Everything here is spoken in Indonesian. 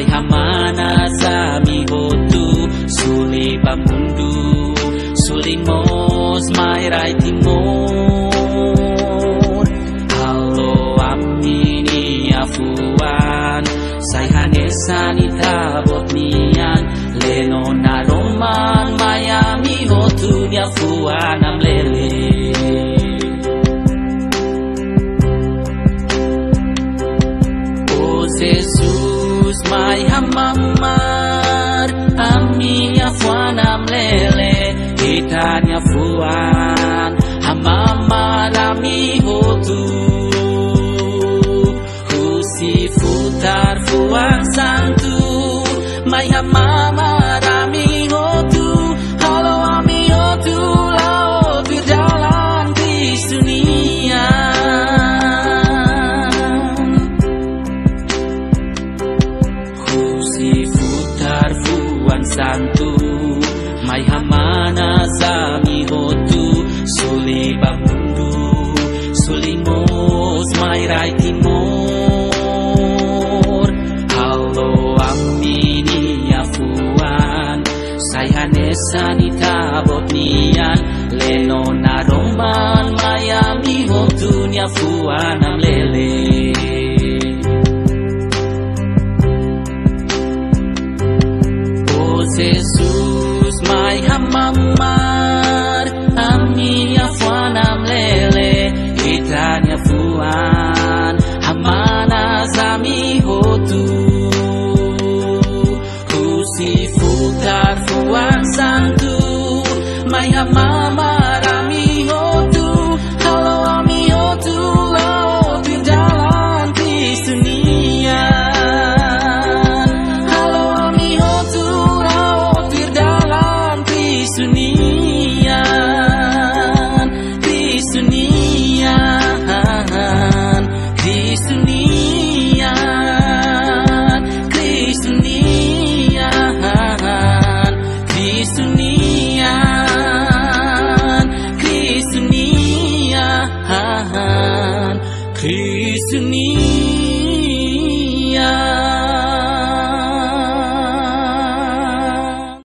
mai hamana zami hotu suli bamundu suli mos mai rai timur halo amini afuan sai hanesani tabot nian leno naroman mayami hotu afuan amlele Jesus mai hamamar ami afuan amlele itanya fuan hamamar ami hotu husi futar fuan santu mai hamamar ami hotu halo ami hotu laut berjalan di dunia santu mai hamana zami hotu suli bamundu suli mos mai rai timur halo amini afuan sai hanesani tabot nian leno naroman mayami hotu afuan amlele Jesus mai hamamar ami afuan amlele itanya fuan hamana zami hotu husi futar fuan santu mai hamamar ami hotu halo ami hotu laut berjalan di dunia Kristunian